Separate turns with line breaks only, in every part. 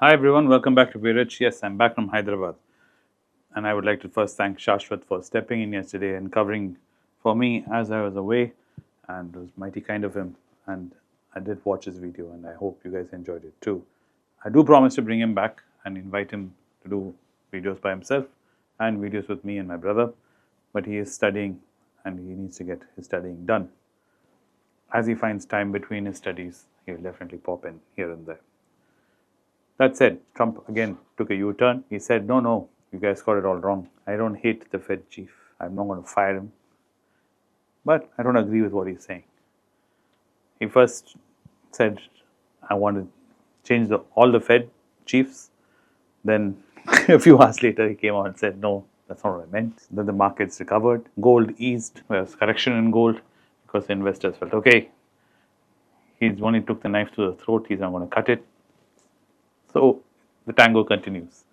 Hi everyone, welcome back to Be Rich. Yes, I'm back from Hyderabad, and I would like to first thank Shashwat for stepping in yesterday and covering for me as I was away, and it was mighty kind of him. And I did watch his video, and I hope you guys enjoyed it too. I do promise to bring him back and invite him to do videos by himself and videos with me and my brother, but he is studying and he needs to get his studying done. As he finds time between his studies, he'll definitely pop in here and there. That said, Trump again took a U-turn. He said, no, you guys got it all wrong. I don't hate the Fed chief. I'm not going to fire him. But I don't agree with what he's saying. He first said, I want to change all the Fed chiefs. Then a few hours later, he came out and said, no, that's not what I meant. Then the markets recovered. Gold eased. There was correction in gold because the investors felt, okay, he's only took the knife to the throat. He's not going to cut it. So the tango continues.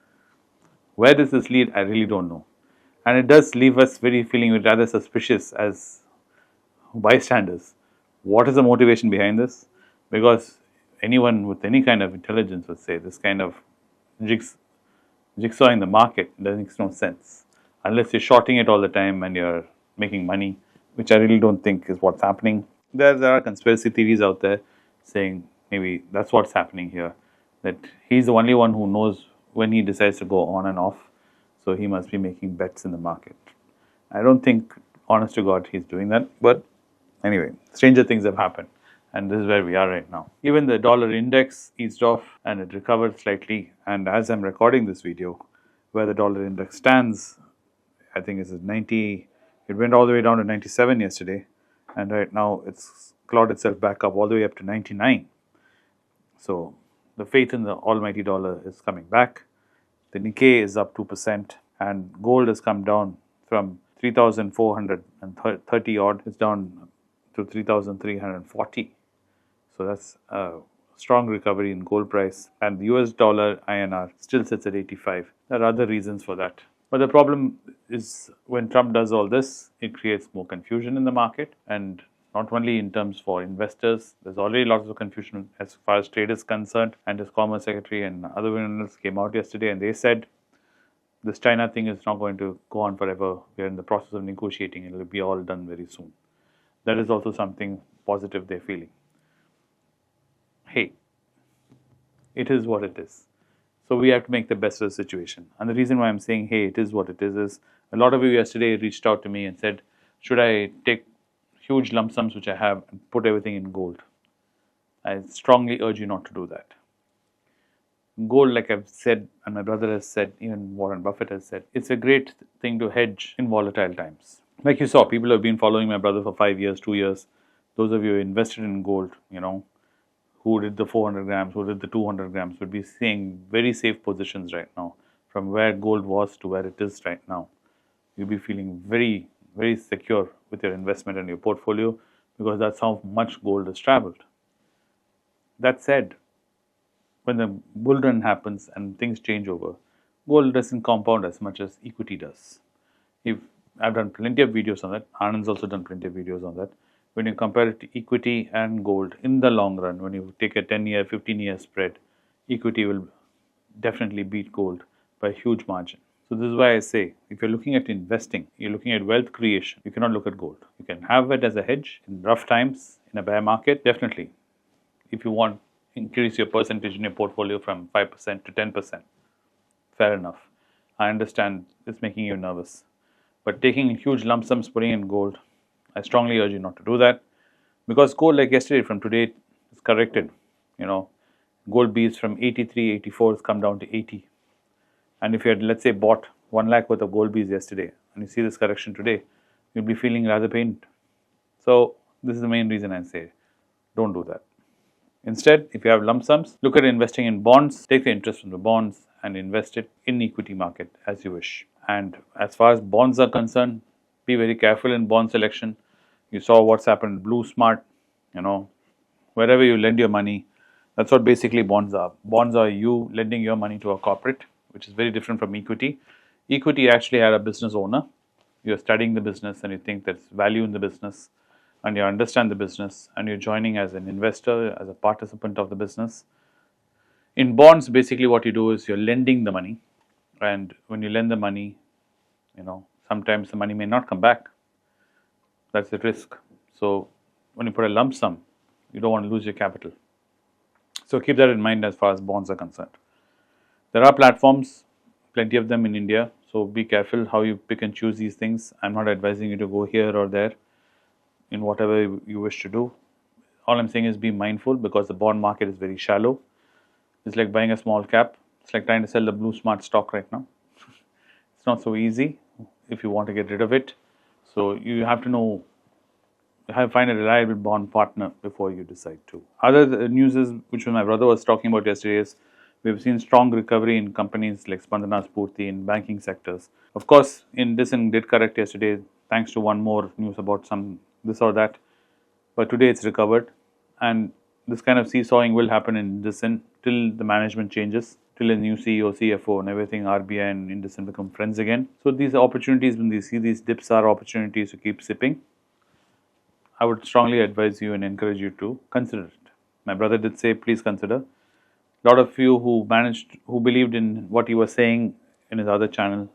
Where does this lead? I really don't know. And it does leave us feeling rather suspicious as bystanders. What is the motivation behind this? Because anyone with any kind of intelligence would say this kind of jigsawing the market makes no sense. Unless you're shorting it all the time and you're making money, which I really don't think is what's happening. There are conspiracy theories out there saying maybe that's what's happening here. That he's the only one who knows when he decides to go on and off. So he must be making bets in the market. I don't think, honest to God, he's doing that. But anyway, stranger things have happened. And this is where we are right now. Even the dollar index eased off and it recovered slightly. And as I'm recording this video, where the dollar index stands, I think it's 90. It went all the way down to 97 yesterday. And right now it's clawed itself back up all the way up to 99. So the faith in the almighty dollar is coming back. The Nikkei is up 2%, and gold has come down from 3,430 odd. It's down to 3,340. So that's a strong recovery in gold price. And the US dollar INR still sits at 85. There are other reasons for that. But the problem is when Trump does all this, it creates more confusion in the market, and not only in terms for investors. There's already lots of confusion as far as trade is concerned, and his Commerce Secretary and other analysts came out yesterday and they said this China thing is not going to go on forever. We're in the process of negotiating and it will be all done very soon. That is also something positive they're feeling. Hey, it is what it is. So we have to make the best of the situation. And the reason why I'm saying, hey, it is what it is a lot of you yesterday reached out to me and said, should I take huge lump sums which I have and put everything in gold? I strongly urge you not to do that. Gold, like I've said, and my brother has said, even Warren Buffett has said, it's a great thing to hedge in volatile times. Like you saw, people have been following my brother for 5 years, 2 years. Those of you who invested in gold, who did the 400 grams, who did the 200 grams, would be seeing very safe positions right now from where gold was to where it is right now. You'll be feeling very, very secure with your investment and your portfolio because that's how much gold has traveled. That said, when the bull run happens and things change over, gold doesn't compound as much as equity does. I've done plenty of videos on that. Anand's also done plenty of videos on that. When you compare it to equity and gold in the long run, when you take a 10-year, 15-year spread, equity will definitely beat gold by a huge margin. So this is why I say, if you're looking at investing, you're looking at wealth creation, you cannot look at gold. You can have it as a hedge in rough times, in a bear market, definitely. If you want, increase your percentage in your portfolio from 5% to 10%. Fair enough. I understand it's making you nervous. But taking huge lump sums, putting in gold, I strongly urge you not to do that. Because gold, like yesterday, from today, is corrected. Gold B's from 83, 84 has come down to 80. And if you had, let's say, bought 1 lakh worth of gold B's yesterday and you see this correction today, you'll be feeling rather pained. So this is the main reason I say don't do that. Instead, if you have lump sums, look at investing in bonds, take the interest from the bonds and invest it in equity market as you wish. And as far as bonds are concerned, be very careful in bond selection. You saw what's happened, Blue Smart, wherever you lend your money, that's what basically bonds are. Bonds are you lending your money to a corporate, which is very different from equity. Equity actually had a business owner. You're studying the business and you think there's value in the business and you understand the business and you're joining as an investor, as a participant of the business. In bonds, basically what you do is you're lending the money, and when you lend the money, sometimes the money may not come back. That's the risk. So when you put a lump sum, you don't want to lose your capital. So keep that in mind as far as bonds are concerned. There are platforms, plenty of them in India. So be careful how you pick and choose these things. I'm not advising you to go here or there in whatever you wish to do. All I'm saying is be mindful, because the bond market is very shallow. It's like buying a small cap. It's like trying to sell the blue smart stock right now. It's not so easy if you want to get rid of it. So you have to find a reliable bond partner before you decide to. Other news is, which my brother was talking about yesterday, is we've seen strong recovery in companies like Spandana, Spoorty in banking sectors. Of course, IndusInd did correct yesterday thanks to one more news about some this or that. But today it's recovered, and this kind of seesawing will happen in IndusInd till the management changes, till a new CEO, CFO, and everything. RBI and IndusInd become friends again. So these opportunities, when we see these dips, are opportunities to keep sipping. I would strongly advise you and encourage you to consider it. My brother did say, please consider. A lot of you who believed in what he was saying in his other channel,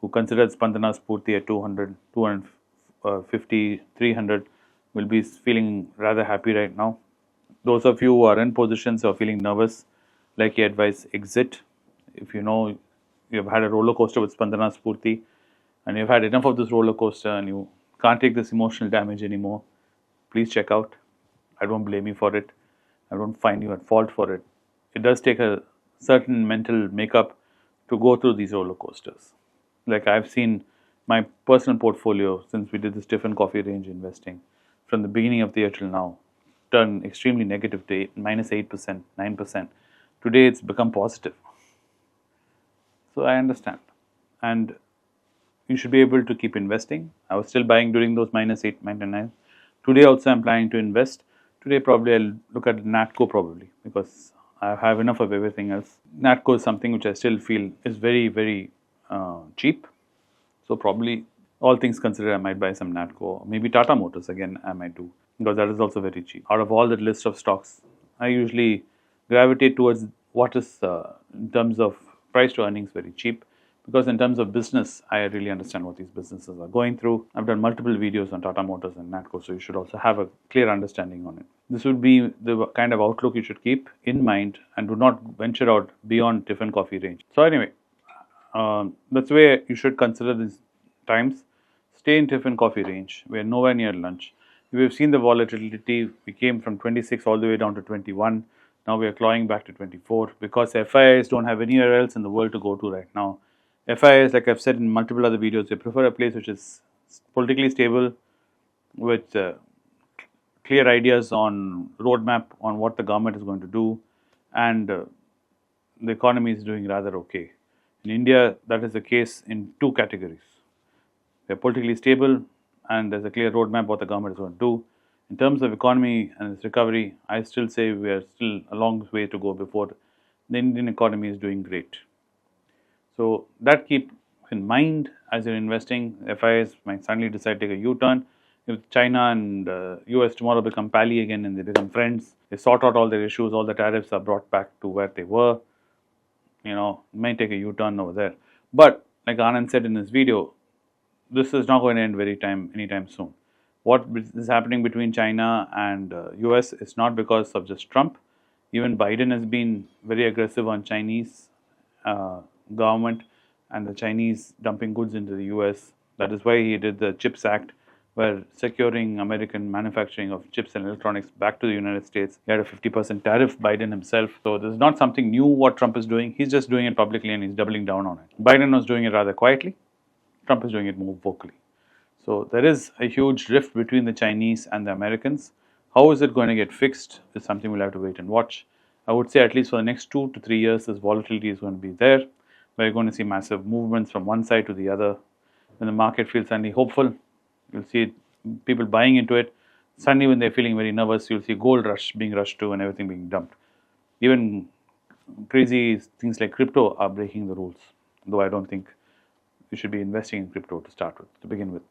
who considered Spandana Spoorty at 200, 250, 300, will be feeling rather happy right now. Those of you who are in positions who are feeling nervous, like he advised, exit. If you know you've had a roller coaster with Spandana Spoorty and you've had enough of this roller coaster and you can't take this emotional damage anymore, please check out. I don't blame you for it. I don't find you at fault for it. It does take a certain mental makeup to go through these roller coasters. Like I've seen my personal portfolio since we did this Tiffin Coffee range investing from the beginning of the year till now turn extremely negative to minus 8%, 9%. Today it's become positive. So I understand. And you should be able to keep investing. I was still buying during those minus 8, minus 9. Today also I'm planning to invest. Today probably I'll look at Natco probably, because I have enough of everything else. Natco is something which I still feel is very, very cheap. So probably all things considered, I might buy some Natco. Maybe Tata Motors again I might do, because that is also very cheap. Out of all the list of stocks, I usually gravitate towards what is in terms of price to earnings very cheap, because in terms of business, I really understand what these businesses are going through. I've done multiple videos on Tata Motors and Natco, so you should also have a clear understanding on it. This would be the kind of outlook you should keep in mind, and do not venture out beyond Tiffin Coffee range. So anyway, that's the way you should consider these times. Stay in Tiffin Coffee range. We are nowhere near lunch. We've seen the volatility. We came from 26 all the way down to 21. Now we are clawing back to 24, because FIIs don't have anywhere else in the world to go to right now. FIIs, like I've said in multiple other videos, they prefer a place which is politically stable, with clear ideas on roadmap on what the government is going to do, and the economy is doing rather okay. In India, that is the case in two categories. We are politically stable, and there's a clear roadmap what the government is going to do. In terms of economy and its recovery, I still say we are still a long way to go before the Indian economy is doing great. So that keep in mind as you're investing. FIs might suddenly decide to take a U-turn. If China and US tomorrow become pally again and they become friends, they sort out all their issues, all the tariffs are brought back to where they were, may take a U-turn over there. But like Anand said in his video, this is not going to end anytime soon. What is happening between China and US is not because of just Trump. Even Biden has been very aggressive on Chinese government and the Chinese dumping goods into the US. That is why he did the CHIPS Act, where securing American manufacturing of chips and electronics back to the United States. He had a 50% tariff, Biden himself. So this is not something new what Trump is doing. He's just doing it publicly and he's doubling down on it. Biden was doing it rather quietly. Trump is doing it more vocally. So there is a huge rift between the Chinese and the Americans. How is it going to get fixed is something we'll have to wait and watch. I would say at least for the next 2 to 3 years, this volatility is going to be there. We're going to see massive movements from one side to the other. When the market feels suddenly hopeful, you'll see people buying into it. Suddenly when they're feeling very nervous, you'll see gold being rushed to and everything being dumped. Even crazy things like crypto are breaking the rules, though I don't think you should be investing in crypto to begin with.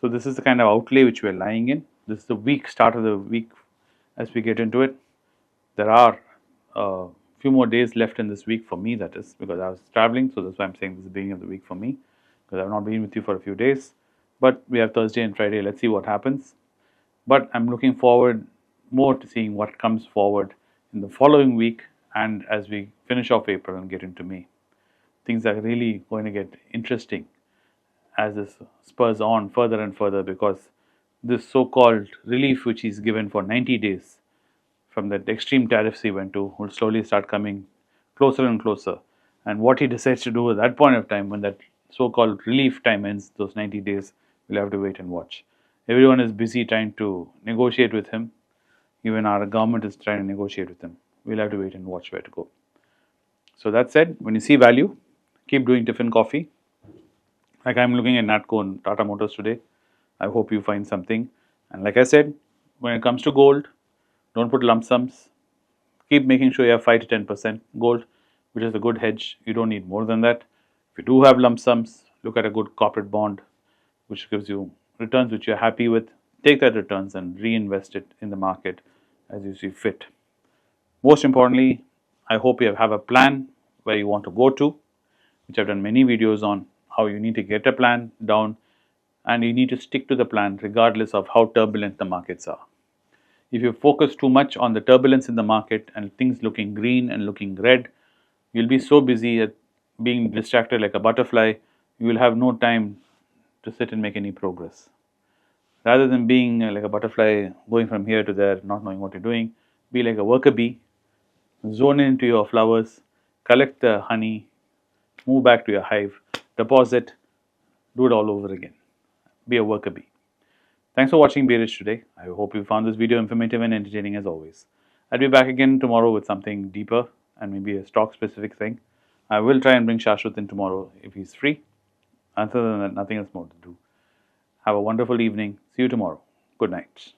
So this is the kind of outlay which we are lying in. This is the start of the week as we get into it. There are few more days left in this week for me, that is, because I was traveling. So that's why I'm saying this is the beginning of the week for me, because I've not been with you for a few days. But we have Thursday and Friday. Let's see what happens. But I'm looking forward more to seeing what comes forward in the following week and as we finish off April and get into May. Things are really going to get interesting as this spurs on further and further, because this so-called relief which is given for 90 days from that extreme tariffs he went to will slowly start coming closer and closer. And what he decides to do at that point of time, when that so-called relief time ends, those 90 days, we'll have to wait and watch. Everyone is busy trying to negotiate with him. Even our government is trying to negotiate with him. We'll have to wait and watch where to go. So that said, when you see value, keep doing Tiffin coffee. Like I'm looking at Natco and Tata Motors today. I hope you find something. And like I said, when it comes to gold, don't put lump sums. Keep making sure you have 5 to 10% gold, which is a good hedge. You don't need more than that. If you do have lump sums, look at a good corporate bond, which gives you returns which you're happy with. Take that returns and reinvest it in the market as you see fit. Most importantly, I hope you have a plan where you want to go to, which I've done many videos on how you need to get a plan down, and you need to stick to the plan regardless of how turbulent the markets are. If you focus too much on the turbulence in the market and things looking green and looking red, you'll be so busy at being distracted like a butterfly, you will have no time to sit and make any progress. Rather than being like a butterfly going from here to there, not knowing what you're doing, be like a worker bee, zone into your flowers, collect the honey, move back to your hive, deposit, do it all over again. Be a worker bee. Thanks for watching Bearish today. I hope you found this video informative and entertaining as always. I'll be back again tomorrow with something deeper and maybe a stock specific thing. I will try and bring Shashwat in tomorrow if he's free. Other than that, nothing else more to do. Have a wonderful evening. See you tomorrow. Good night.